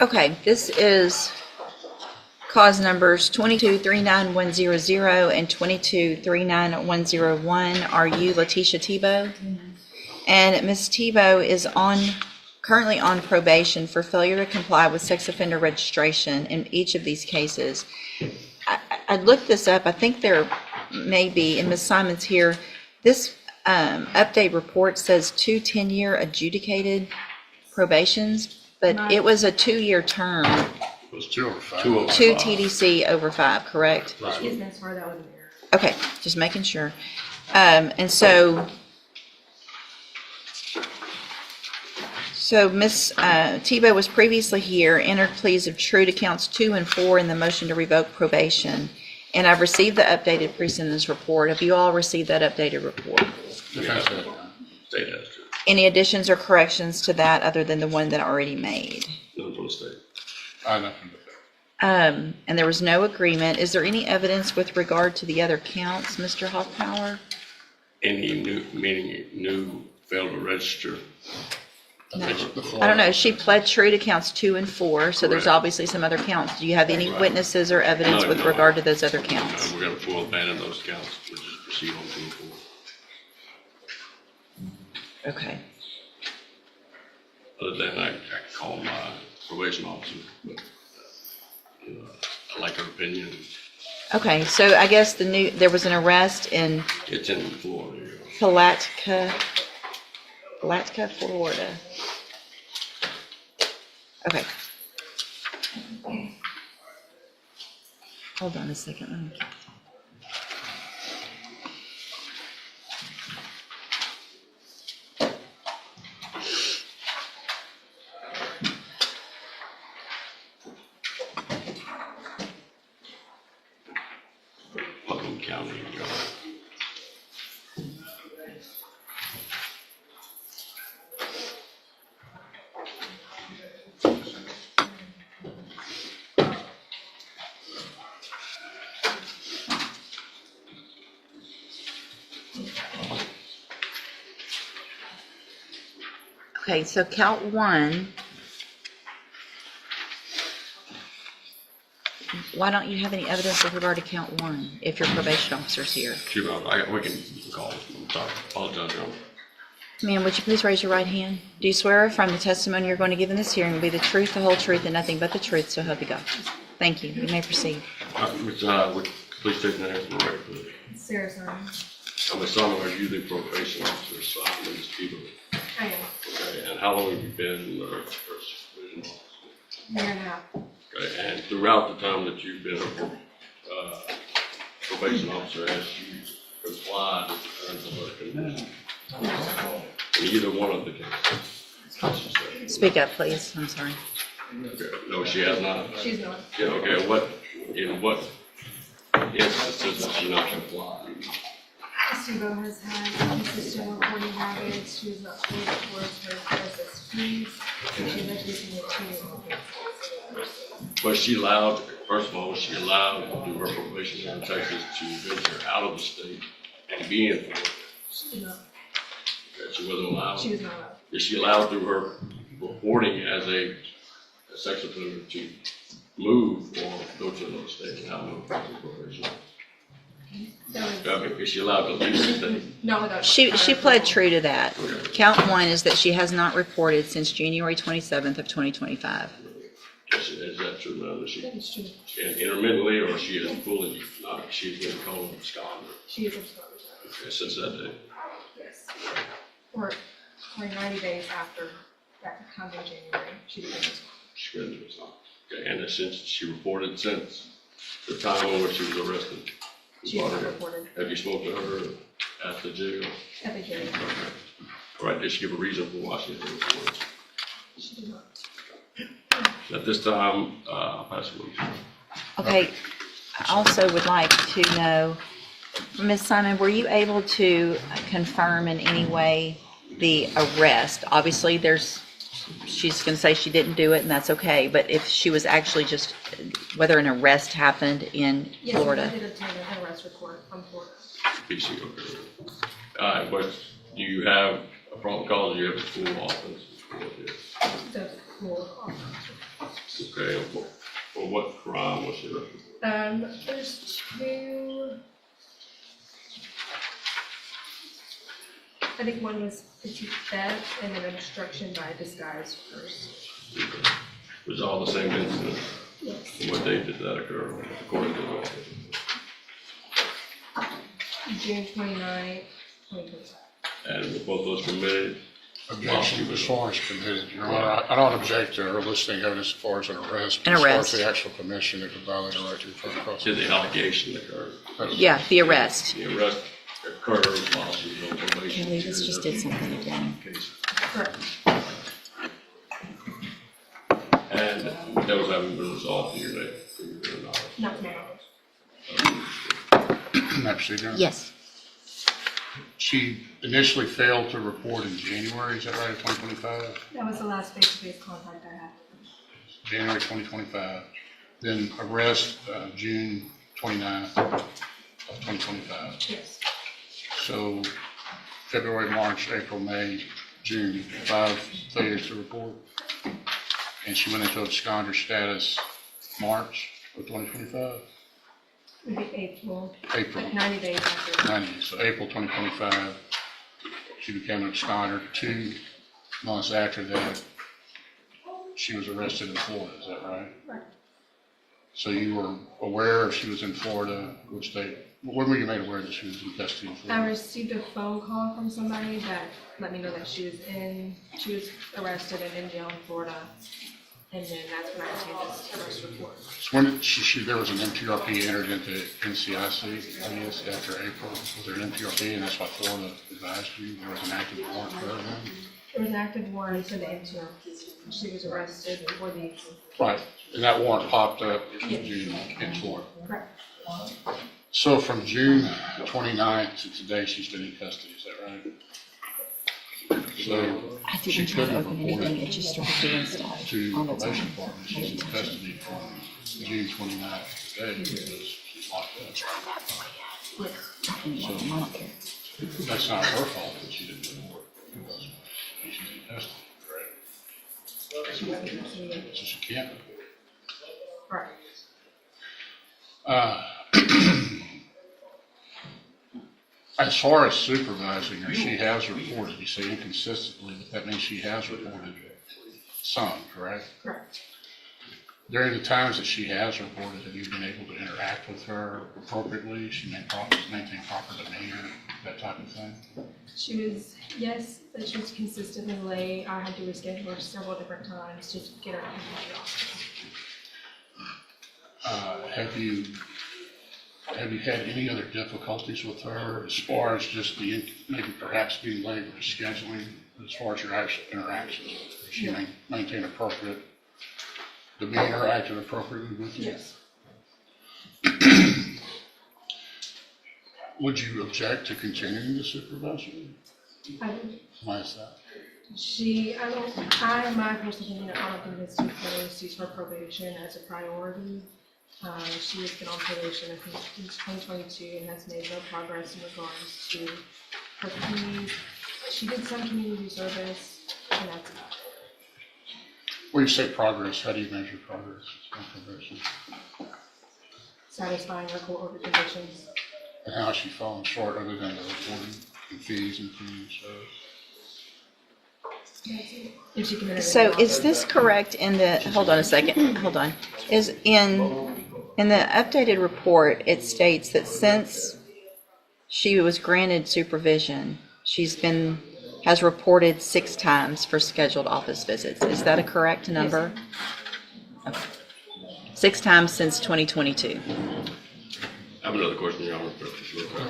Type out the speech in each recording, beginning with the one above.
Okay, this is cause numbers 22-39100 and 22-39101. Are you Leticia Tibo? And Ms. Tibo is currently on probation for failure to comply with sex offender registration in each of these cases. I looked this up. I think there may be, and Ms. Simon's here, this update report says 2 10-year adjudicated probations, but it was a 2-year term. It was 2 over 5. 2 TDC over 5, correct? Excuse me, sorry, that was an error. Okay, just making sure. And so Ms. Tibo was previously here, entered pleas of true to counts 2 and 4 in the motion to revoke probation. And I've received the updated pre-sentence report. Have you all received that updated report? State has to. Any additions or corrections to that other than the one that I already made? None from the state. Nothing but that. And there was no agreement. Is there any evidence with regard to the other counts, Mr. Hoffpower? Any new failed to register? No. I don't know. She pled true to counts 2 and 4, so there's obviously some other counts. Do you have any witnesses or evidence with regard to those other counts? We're going to full abandon those counts. We'll just proceed on 2 and 4. Okay. Other than I call my probation officer, but I like her opinion. Okay, so I guess there was an arrest in It's in Florida. Palatka, Florida. Okay. Hold on a second. Let me Putnam County. Okay, so count 1. Why don't you have any evidence with regard to count 1 if your probation officer's here? Sure, we can call. I'm sorry. Apologize, Your Honor. Ma'am, would you please raise your right hand? Do you swear or affirm the testimony you're going to give in this hearing will be the truth, the whole truth, and nothing but the truth, so help you God? Thank you. You may proceed. Please take the name from the record, please. Sarah Simon. I'm a son of you, the probation officer, Simon Tibo. I am. Okay, and how long have you been first supervision officer? Year and a half. Okay, and throughout the time that you've been a probation officer, has you complied with the terms of her condition? In either one of the cases? Speak up, please. I'm sorry. Okay, no, she has not. She's not. Yeah, okay, in what instances has she not complied? Tibo has had consistent reporting habits. She was not paid towards her processed fees. And she's educating it Was she allowed, first of all, was she allowed through her probation in Texas to venture out of the state and be in Florida? She was not. Okay, she wasn't allowed? She was not allowed. Is she allowed through her reporting as a sex offender to move or go to another state and have no probation? Is she allowed to leave the state? No, without. She pled true to that. Okay. Count 1 is that she has not reported since January 27th of 2025. Is that true, ma'am? Is she It's true. intermittently or she is fully not? She's been called a scholar. She is a scholar. Okay, since that day. Yes. Or 90 days after that comes in January, she became a scholar. She been to scholar. Okay, and since she reported since the time on which she was arrested. She has not reported Have you spoken to her at the jail? at the hearing. Okay. All right, did she give a reason for why she didn't report? She did not. At this time, I'll pass it on. Okay, I also would like to know, Ms. Simon, were you able to confirm in any way the arrest? Obviously, she's going to say she didn't do it, and that's okay, but if she was actually just, whether an arrest happened in Florida? Yes, I did obtain an arrest report from Florida. PC, okay. But do you have a problem cause? Do you have a full offense? The full The Okay, for what crime was she arrested for? There's two. I think one was petite theft and then obstruction by disguise first. It was all the same incident. Yes. And what date did that occur, according to the law? June 29th, 2025. And were both those committed? Objection as far as committed, Your Honor. I don't object to her listing evidence as far as an arrest. An As far arrest. as the actual commission, it would violate the right to front cross. Did the allegation occur? Yeah, the arrest. The arrest occurred while she was on probation. Kelly, this just did something again. Correct. And those haven't been resolved to your knowledge? Not to my knowledge. Absolutely. Yes. She initially failed to report in January, is that right, of 2025? That was the last face-to-face contact I had. January 2025. Then arrest June 29th of 2025. Yes. So February, March, April, May, June, 5 failures to report. And she went into absconder status March of 2025? Would be April. April. Like 90 days after. 90, so April 2025, she became an absconder. 2 months after that, she was arrested in Florida, is that right? Right. So you were aware she was in Florida, which state, when were you made aware that she was in custody in I Florida? received a phone call from somebody that let me know that she was arrested and in jail in Florida. And then that's when I received this arrest report. So when did there was an MTRP entered into NCIC, I guess, after April? Was there an MTRP and that's why Florida advised you there was an active warrant for her then? There was an active warrant for the interim. She was arrested for the. Right, and that warrant popped up in June in Florida. Correct. So from June 29th to today, she's been in custody, is that right? So I she didn't try to couldn't open report anything, it it just started doing stuff to on its probation own. department. She's in custody from June 29th to today because she's locked up. I don't care. That's not her fault that she didn't report because she's in custody, correct? She wasn't included. So she can't. Right. As far as supervising her, she has reported, you say inconsistently, but that means she has reported some, correct? Correct. During the times that she has reported, have you been able to interact with her appropriately? She maintain proper demeanor, that type of thing? She was, yes, but she was consistently late. I had to reschedule her several different times to get her into the office. Have you had any other difficulties with her as far as just maybe perhaps being late or scheduling, as far as your actual interactions? Does she maintain appropriate demeanor, acted appropriately with you? Yes. Would you object to continuing to supervise her? I would. Why is that? My personal opinion, I don't think it's too close to her probation as a priority. She has been on probation, I think, since 2022, and has made no progress in regards to her fees. She did some community service, and that's about it. When you say progress, how do you measure progress on probation? Satisfying her court order conditions. And how has she fallen short other than the reporting and fees and fees? If she committed So any is this correct in the, hold on a second, hold on. Is in the updated report, it states that since she was granted supervision, has reported 6 times for scheduled office visits. Is that a correct number? Okay. 6 times since 2022. I have another question, Your Honor.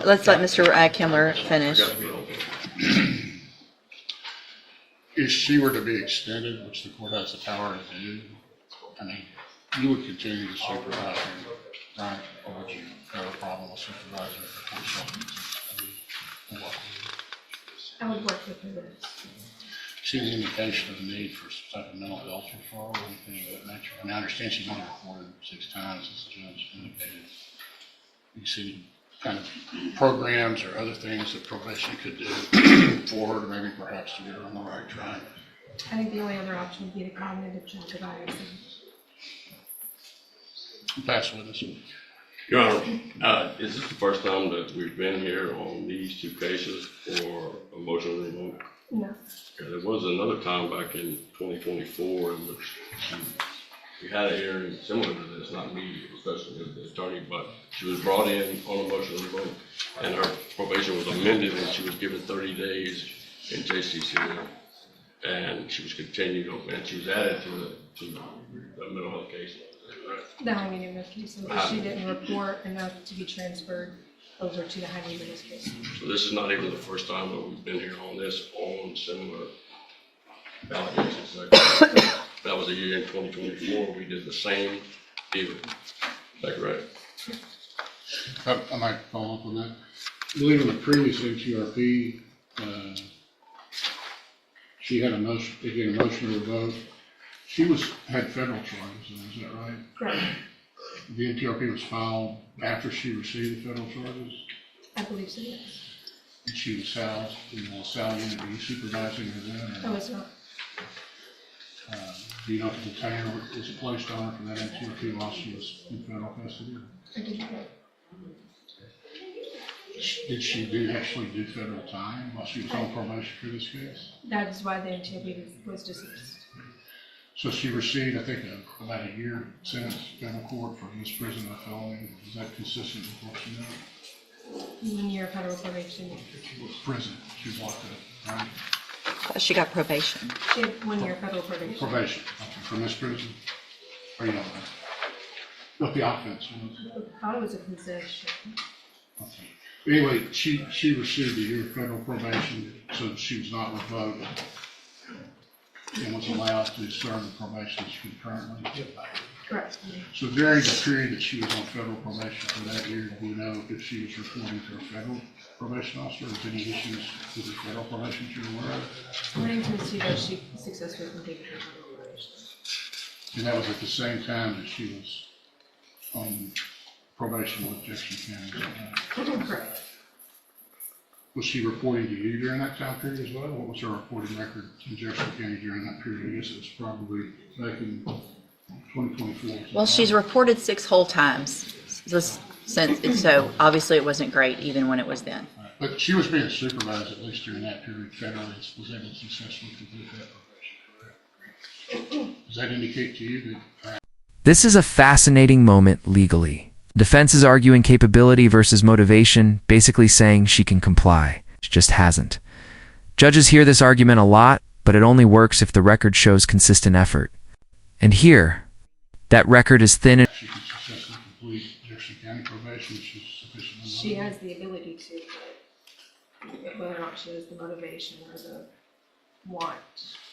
Let's let Mr. Kimler finish. If she were to be extended, which the court has the power to do, I mean, you would continue to supervise her, right? Or would you have a problem with supervising her for court sessions? I would work with her this. See any indication of the need for some type of mental health referral or anything of that nature? I mean, I understand she's only reported 6 times, as the judge indicated. You see any kind of programs or other things that probation could do for her to maybe perhaps to get her on the right track? I think the only other option would be the cognitive job device. Pass witness. Your Honor, is this the first time that we've been here on these two cases for a motion to revoke? No. There was another time back in 2024 in which we had a hearing similar to this, not me, especially as the attorney, but she was brought in on a motion to revoke, and her probation was amended, and she was given 30 days in JCCL, and she was continued, and she was added to the mental health case. The high medium risk case, but she didn't report enough to be transferred over to the high medium risk case. So this is not even the first time that we've been here on this, on similar allegations. That was a year in 2024, we did the same deal. Is that correct? I might follow up on that. I believe in the previous HERP, she had a motion, again, a motion to revoke. She had federal charges, is that right? Correct. The NTRP was filed after she received the federal charges, I believe so, yes. and she was housed in the cell unit. Were you supervising her then? I was not. Do you know if the detainer was placed on her for that NTRP while she was in federal custody? I did not. Did she actually do federal time while she was on probation for this case? That is why the NTOB was dismissed. So she received, I think, about a year sentence in federal court for misprision of felony. Is that consistent with what you know? 1 year federal probation. Prison. She was locked up, right? She got probation. She had 1 year federal probation. Probation. Okay. For misprision? Or you don't know? What the offense was? I thought it was a possession. Okay. Anyway, she received a year of federal probation, so she was not revoked and was allowed to serve the probation concurrently. Correct. So during the period that she was on federal probation for that year, do you know if she was reporting to a federal probation officer? Was any issues with the federal probation you're aware of? According to Ms. Tibo, she successfully completed her federal probation. And that was at the same time that she was on probation with Jefferson County. Is that right? Correct. Was she reporting to you during that time period as well? What was her reporting record in Jefferson County during that period? I guess it was probably back in 2024. Well, she's reported 6 whole times so obviously it wasn't great even when it was then. Right. But she was being supervised at least during that period federally, was able to successfully complete that probation, correct? Does that indicate to you that This is a fascinating moment legally. Defense is arguing capability versus motivation, basically saying she can comply. She just hasn't. Judges hear this argument a lot, but it only works if the record shows consistent effort. And here, that record is thin and she can successfully complete Jefferson County probation? She's sufficiently She has the ability to, but whether or not she has the motivation or the want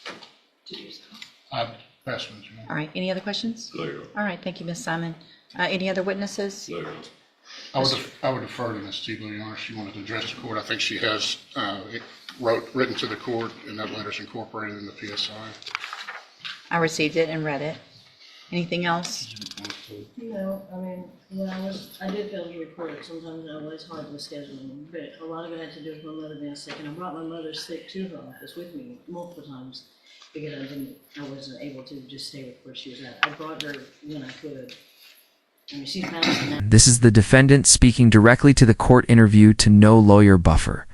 to do so. I've passed one, Your Honor. All right, any other questions? No, Your Honor. All right, thank you, Ms. Simon. Any other witnesses? No, Your Honor. I would defer to Ms. Tibo, Your Honor, if she wanted to address the court. I think she has written to the court, and that letter's incorporated in the PSI. I received it and read it. Anything else? No, I mean, when I did fail to report, sometimes I was hard with scheduling, but a lot of it had to do with my mother being sick, and I brought my mother sick to her office with me multiple times because I wasn't able to just stay with where she was at. I brought her when I could. I mean, she's bouncing now. this is the defendant speaking directly to the court interview to no lawyer buffer.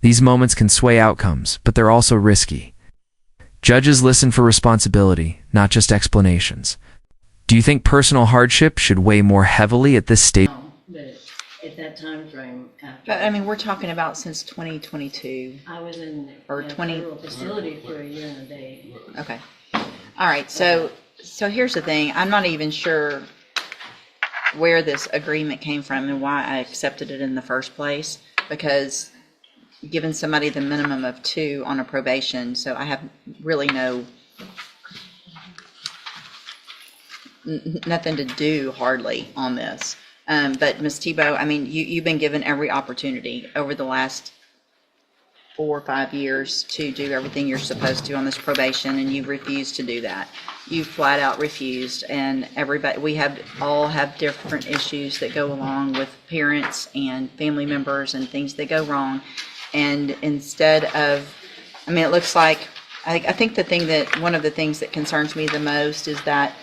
These moments can sway outcomes, but they're also risky. Judges listen for responsibility, not just explanations. Do you think personal hardship should weigh more heavily at this stage? No, but at that time frame, after But, I mean, we're talking about since 2022. I was in Or a 20 federal facility for a year and a day. Okay. All right, so here's the thing. I'm not even sure where this agreement came from and why I accepted it in the first place, because giving somebody the minimum of 2 on a probation, so I have really nothing to do hardly on this. But Ms. Tibo, I mean, you've been given every opportunity over the last 4 or 5 years to do everything you're supposed to on this probation, and you've refused to do that. You flat out refused, and everybody, we all have different issues that go along with parents and family members and things that go wrong. And instead of, I mean, it looks like, I think one of the things that concerns me the most is that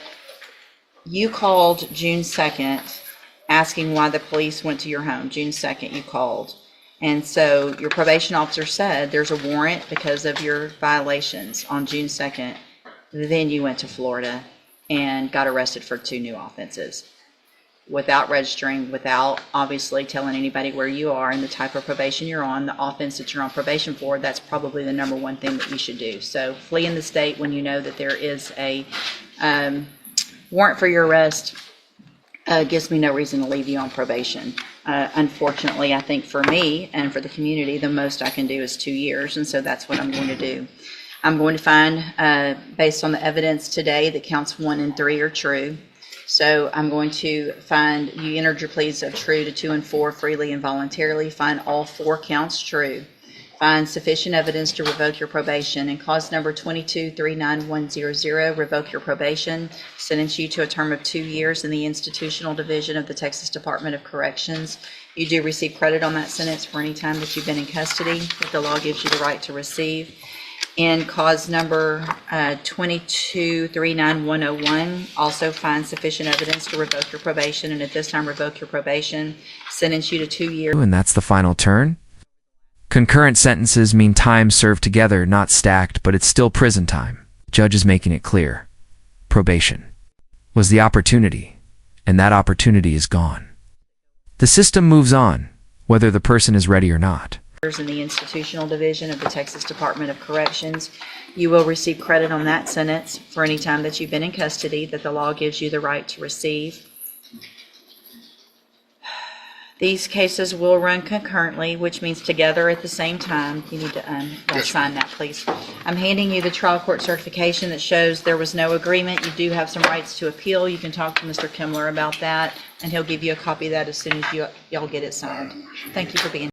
You called June 2nd, asking why the police went to your home. June 2nd, you called. And so your probation officer said there's a warrant because of your violations on June 2nd. Then you went to Florida and got arrested for 2 new offenses. Without registering, without obviously telling anybody where you are and the type of probation you're on, the offense that you're on probation for, that's probably the number one thing that you should do. So flee in the state when you know that there is a warrant for your arrest. Gives me no reason to leave you on probation. Unfortunately, I think for me and for the community, the most I can do is 2 years, and so that's what I'm going to do. I'm going to find, based on the evidence today, that counts 1 and 3 are true. So I'm going to find you entered your pleas of true to 2 and 4 freely and voluntarily. Find all 4 counts true. Find sufficient evidence to revoke your probation. And cause number 2239100, revoke your probation. Sentence you to a term of 2 years in the institutional division of the Texas Department of Corrections. You do receive credit on that sentence for any time that you've been in custody that the law gives you the right to receive. And cause number 2239101, also find sufficient evidence to revoke your probation, and at this time revoke your probation, sentence you to 2 years. And that's the final turn? Concurrent sentences mean time served together, not stacked, but it's still prison time. Judge is making it clear. Probation was the opportunity, and that opportunity is gone. The system moves on, whether the person is ready or not. In the institutional division of the Texas Department of Corrections. You will receive credit on that sentence for any time that you've been in custody that the law gives you the right to receive. These cases will run concurrently, which means together at the same time. You need to sign that, please. I'm handing you the trial court certification that shows there was no agreement. You do have some rights to appeal. You can talk to Mr. Kimler about that, and he'll give you a copy of that as soon as y'all get it signed. Thank you for being here.